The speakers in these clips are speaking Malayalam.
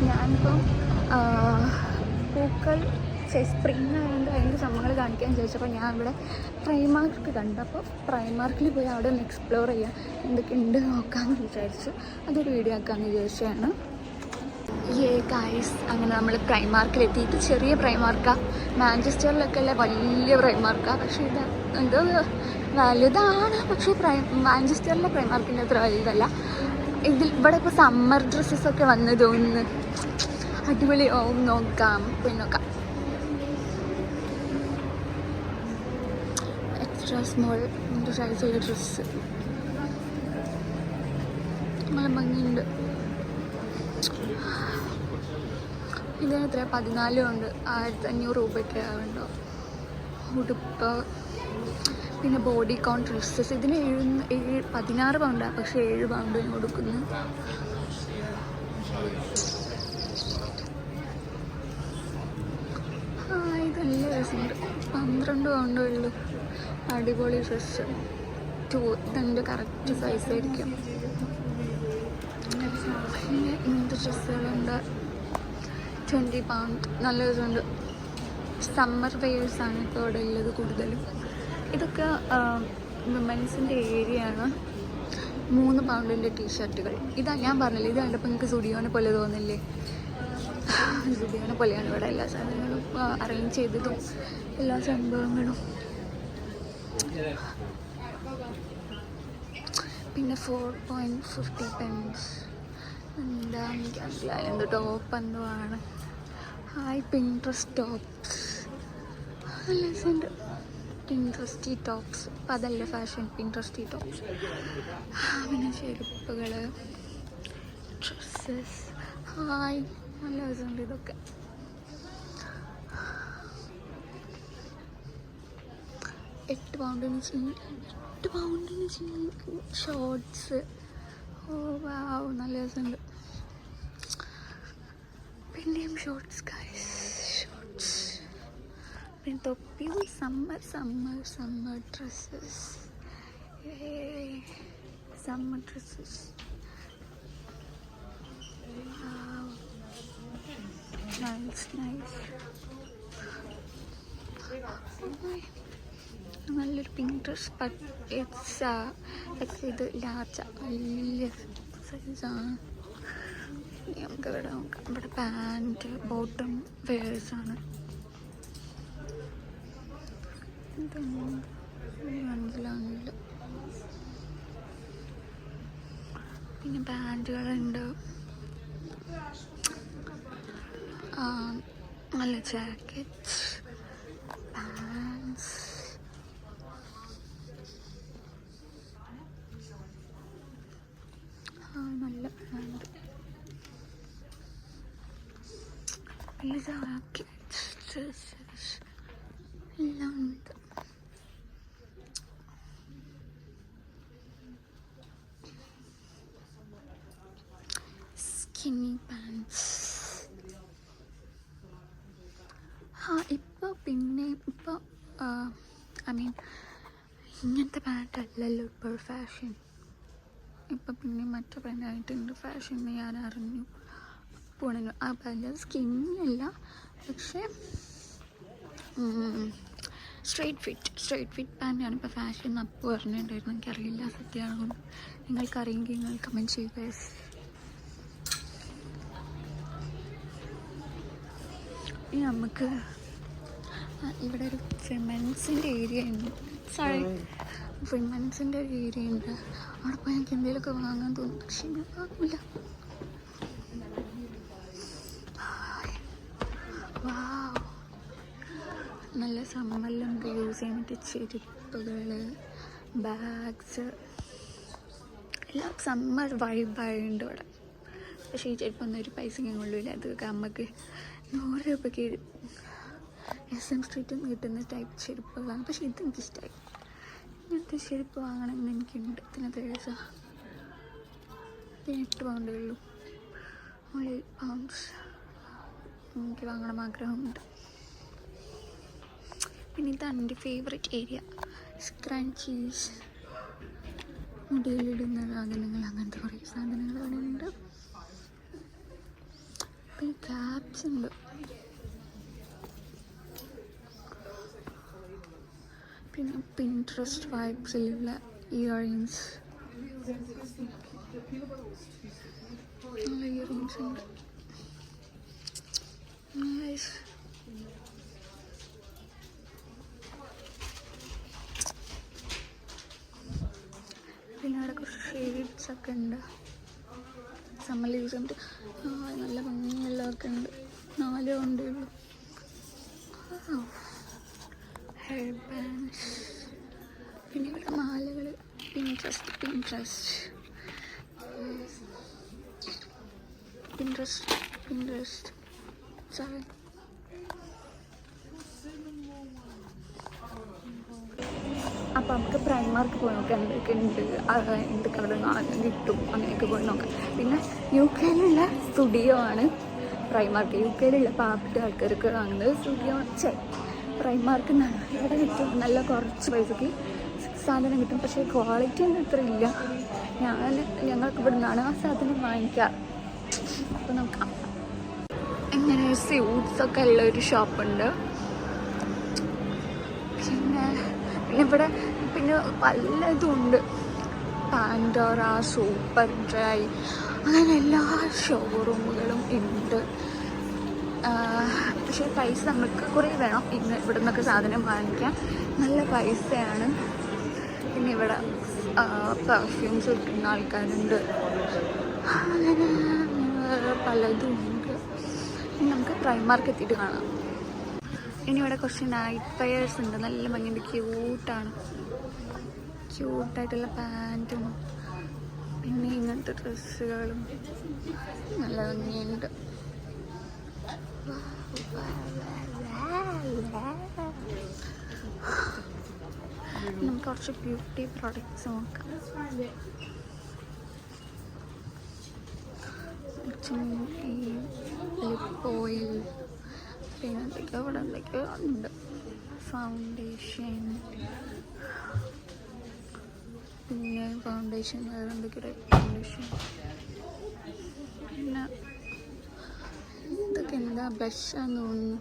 ഞാനിപ്പം പൂക്കൾ സ്പ്രിങ് ആയതുകൊണ്ട് അതിൻ്റെ സംഭവങ്ങൾ കാണിക്കാൻ ചോദിച്ചപ്പോൾ ഞാൻ ഇവിടെ പ്രൈമാർക്ക് കണ്ടു. അപ്പോൾ പ്രൈമാർക്കിൽ പോയി അവിടെ ഒന്ന് എക്സ്പ്ലോർ ചെയ്യാം, എന്തൊക്കെയുണ്ട് നോക്കാമെന്ന് വിചാരിച്ചു. അതൊരു വീഡിയോ ആക്കാമെന്ന് വിചാരിച്ചാണ്. ഗായ്സ്, അങ്ങനെ നമ്മൾ പ്രൈമാർക്കിലെത്തിയിട്ട് ചെറിയ പ്രൈമാർക്കാണ്. മാഞ്ചസ്റ്ററിലൊക്കെ ഉള്ള വലിയ പ്രൈമാർക്കാണ്. പക്ഷേ ഇത് എന്തോ വലുതാണ്, പക്ഷേ മാഞ്ചസ്റ്ററിലെ പ്രൈമാർക്കിൻ്റെ അത്ര വലുതല്ല. ഇവിടെ ഇപ്പോൾ സമ്മർ ഡ്രസ്സസൊക്കെ വന്ന് തോന്നുന്നു. അടിപൊളിയാവും, നോക്കാം, പോയി നോക്കാം. എക്സ്ട്രാ സ്മോൾ സൈസുള്ള ഡ്രസ്സ് നല്ല ഭംഗിയുണ്ട്. ഇതിന് എത്ര 14 ഉണ്ട്, 1500 രൂപയ്ക്ക് ആവുന്നുണ്ടോ. ഉടുപ്പ്, പിന്നെ ബോഡി കോൺ ഡ്രസ്സസ്. ഇതിന് 16 പൗണ്ടാണ്, പക്ഷേ 7 പൗണ്ട് കൊടുക്കുന്നു. ഇത് നല്ല രസമുണ്ട്. 12 പൗണ്ടേ ഉള്ളൂ. അടിപൊളി ഡ്രസ്സ്. ഇതെൻ്റെ കറക്റ്റ് സൈസായിരിക്കും. പിന്നെ ഇങ്ങനത്തെ ഡ്രസ്സുകളുണ്ട്. 20 പൗണ്ട്. നല്ല രസമുണ്ട്. സമ്മർ വെയേഴ്സാണ് ഇപ്പോൾ ഇവിടെ ഉള്ളത് കൂടുതലും. ഇതൊക്കെ വിമൻസിൻ്റെ ഏരിയ ആണ്. 3 പൗണ്ടിൻ്റെ ടീഷർട്ടുകൾ. ഇതാ ഞാൻ പറഞ്ഞില്ലേ, ഇത് കണ്ടപ്പോൾ നിങ്ങൾക്ക് സുഡിയോനെ പോലെ തോന്നില്ലേ? സുഡിയോനെ പോലെയാണ് ഇവിടെ എല്ലാ സാധനങ്ങളും അറേഞ്ച് ചെയ്തതും എല്ലാ സംഭവങ്ങളും. പിന്നെ 4.50 pence. എന്താ എനിക്ക് മനസ്സിലായി, എന്തോ ടോപ്പ് എന്തോ ആണ്. Hi, Pinterest tops. നല്ല രസമുണ്ട്. പിൻട്രസ്റ്റി ടോപ്സ്. അപ്പം അതല്ല ഫാഷൻ, പിൻട്രസ്റ്റി ടോപ്സ്. പിന്നെ ചെരുപ്പുകൾ, ഡ്രസ്സസ്. ഹായ്, നല്ല രസമുണ്ട് ഇതൊക്കെ. £8 ഷോർട്സ്. ഓ വാവ്, നല്ല രസമുണ്ട്. പിന്നെയും ഷോർട്സ് ഗൈസ്, ഷോർട്സ്. പിന്നെ തൊപ്പിയും summer dresses. Summer dresses. Nice. നല്ലൊരു പിങ്ക് ഡ്രസ്. ബട്ട് ഇത് ലാർജ, വലിയ സൈസാണ്. നമുക്ക് ഇവിടെ നോക്കാം. ഇവിടെ പാൻറ്റ്, ബോട്ടം വെയേഴ്സാണ്. മനസ്സിലാവുന്നില്ല. പിന്നെ പാൻറ്റുകളുണ്ട്. നല്ല ജാക്കറ്റ്സ്, പാൻസ്. നല്ല പാൻറ്റ്. പിന്നെ ജാക്കറ്റ്സ് എല്ലാം ഉണ്ട്. Skinny pants. ഇപ്പോൾ ഐ മീൻ ഇങ്ങനത്തെ പാൻറ്റ് അല്ലല്ലോ ഇപ്പോൾ ഫാഷൻ. ഇപ്പം പിന്നെ മറ്റു പാൻറ്റായിട്ടുണ്ട് ഫാഷൻ എന്ന് ഞാൻ അറിഞ്ഞു. പോണു ആ പാൻറ്റ് സ്കിന്നി അല്ല, പക്ഷേ സ്ട്രെയിറ്റ് ഫിറ്റ് പാൻറ്റാണ് ഇപ്പോൾ ഫാഷൻ എന്ന് അപ്പോൾ പറഞ്ഞിട്ടുണ്ടായിരുന്നു. എനിക്കറിയില്ല സത്യമാണോ. നിങ്ങൾക്കറിയെങ്കിൽ നിങ്ങൾ കമൻറ്റ് ചെയ്യുക. ഇനി നമുക്ക് ഇവിടെ ഒരു വിമൻസിൻ്റെ ഏരിയ ഉണ്ട്. വിമൻസിൻ്റെ ഒരു ഏരിയ ഉണ്ട്. അവിടെ പോയി എനിക്ക് എന്തെങ്കിലുമൊക്കെ വാങ്ങാൻ തോന്നും, പക്ഷേ ഞാൻ വാങ്ങില്ല. നല്ല സമ്മറിൽ നമുക്ക് യൂസ് ചെയ്യാൻ പറ്റിയ ചെരുപ്പുകൾ, ബാഗ്സ് എല്ലാം സമ്മർ വൈബായുണ്ട് ഇവിടെ. പക്ഷേ ഈ ചെരുപ്പൊന്നും ഒരു പൈസയ്ക്ക് കൊള്ളില്ല. അതൊക്കെ നമുക്ക് 100 രൂപയ്ക്ക് SM സ്ട്രീറ്റിൽ നിന്ന് കിട്ടുന്ന ടൈപ്പ് ചെരുപ്പുകളാണ്. പക്ഷേ ഇതെനിക്കിഷ്ടമായി. ഇങ്ങനത്തെ ചെരുപ്പ് വാങ്ങണമെന്ന് എനിക്കുണ്ട്. ഇതിനകത്ത് പൈസ 8 പൗണ്ടേ ഉള്ളൂ. 8 pounds എനിക്ക് വാങ്ങണം ആഗ്രഹമുണ്ട്. പിന്നെ ഇതാണ് എൻ്റെ ഫേവറേറ്റ് ഏരിയ. സ്ക്രഞ്ചീസ്, മുടിയിലിടുന്ന സാധനങ്ങൾ, അങ്ങനത്തെ കുറേ സാധനങ്ങൾ അവിടെ ഉണ്ട്. ബീഡ്സ് ഉണ്ട്. പിന്നെ പിൻട്രസ്റ്റ് വൈബ്സിലുള്ള ഇയറിങ്സ്, നല്ല ഇയറിങ്സ് ഉണ്ട്. നൈസ്. പിന്നെ അവിടെ കുറച്ച് ഷെയ്ഡ്സ് ഒക്കെ ഉണ്ട്. സമ്മർ ലീവ്സ് ഉണ്ട്. നല്ല ഭംഗിയുള്ളതൊക്കെ ഉണ്ട്. 4 കൊണ്ടേ ഉള്ളൂ. Hair bands. പിന്നെ ഇവിടെ മാലകൾ. പിൻട്രസ്റ്റ് 7. അപ്പം നമുക്ക് പ്രൈമാർക്ക് പോയി നോക്കാം എന്തൊക്കെ ഉണ്ട്, എന്തൊക്കെ അവിടെ കിട്ടും, അങ്ങനെയൊക്കെ പോയി നോക്കാം. പിന്നെ UK സ്റ്റുഡിയോ ആണ് പ്രൈമാർക്ക്. UK പാവപ്പെട്ട ആൾക്കാർക്ക് വാങ്ങുന്നത് സ്റ്റുഡിയോ പ്രൈമാർക്ക് എന്നാണ്. ഇവിടെ കിട്ടും നല്ല കുറച്ച് പൈസക്ക് സാധനം കിട്ടും. പക്ഷേ ക്വാളിറ്റി ഒന്നും ഇത്ര ഇല്ല. ഞങ്ങൾക്ക് ഇവിടെ നിന്നാണ് ആ സാധനം വാങ്ങിക്കാറ്. അപ്പോൾ നോക്കാം. ഇങ്ങനെ സ്യൂട്ട്സൊക്കെ ഉള്ളൊരു ഷോപ്പുണ്ട്. പിന്നെ ഇവിടെ പലതും ഉണ്ട്. പാൻഡോറ, സൂപ്പർ ഡ്രൈ, അങ്ങനെ എല്ലാ ഷോറൂമുകളും ഉണ്ട്. പക്ഷേ പൈസ നമുക്ക് കുറേ വേണം ഇവിടെ നിന്നൊക്കെ സാധനം വാങ്ങിക്കാൻ. നല്ല പൈസയാണ്. പിന്നെ ഇവിടെ പെർഫ്യൂംസ് കിട്ടുന്ന ആൾക്കാരുണ്ട്. അങ്ങനെ പലതും ഉണ്ട്. ഇനി നമുക്ക് പ്രൈമാർക്ക് എത്തിയിട്ട് കാണാം. ഇനി ഇവിടെ കുറച്ച് നൈറ്റ് വെയേഴ്സ് ഉണ്ട്. നല്ല ഭംഗിയുണ്ട്. ക്യൂട്ടായിട്ടുള്ള പാൻറ്റും പിന്നെ ഇങ്ങനത്തെ ഡ്രസ്സുകളും നല്ല ഭംഗിയുണ്ട്. നമുക്ക് കുറച്ച് ബ്യൂട്ടി പ്രോഡക്റ്റ്സ് നോക്കാം. ഈ ലിപ്പ് ഓയിൽ, പിന്നെ എന്തൊക്കെയോ ഉണ്ട്. ഫൗണ്ടേഷൻ, വേറെ എന്തൊക്കെയോ ഫൗണ്ടേഷൻ. പിന്നെ ഇതൊക്കെ എന്താ ബ്ലഷാന്ന് തോന്നുന്നു.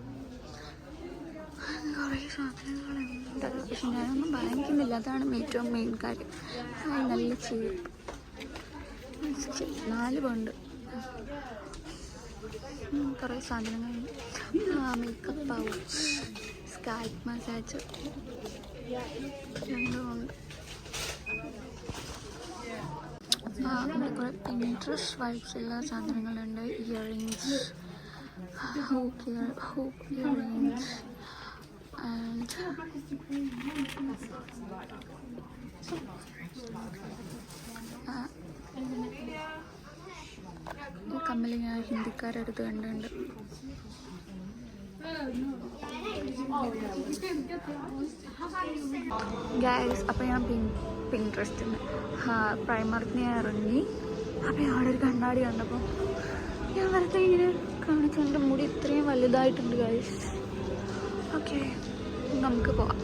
കുറേ സാധനങ്ങളുണ്ട്. പക്ഷെ ഞാനൊന്നും വാങ്ങിക്കുന്നില്ല. അതാണ് ഏറ്റവും മെയിൻ കാര്യം. നല്ല ചീപ്പ്. 4 പൗണ്ട്. കുറേ സാധനങ്ങളുണ്ട്. മേക്കപ്പ് പൗച്ച്, സ്കാൽപ്പ് മസാജ് രണ്ടും ഉണ്ട്. കുറേ പിൻട്രസ്റ്റ് വൈബ്സ് ഉള്ള സാധനങ്ങളുണ്ട്. ഇയറിങ്സ്, ഹൂപ്പ് ഇയറിങ്സ് ആൻഡ് ഈ കമ്മല് ഞാൻ ഹിന്ദിക്കാരടുത്ത് കണ്ടുണ്ട്. ഗൈസ്, അപ്പോൾ ഞാൻ പിൻട്രസ്റ്റിൽ പ്രൈമാർക്കിന് ഞാൻ ഇറങ്ങി. അപ്പോൾ അവിടെ ഒരു കണ്ണാടി കണ്ടപ്പോൾ ഞാൻ വെറുതെ ഇങ്ങനെ കാണിച്ചു. എൻ്റെ മുടി ഇത്രയും വലുതായിട്ടുണ്ട് ഗൈസ്. ഓക്കെ, നമുക്ക് പോവാം.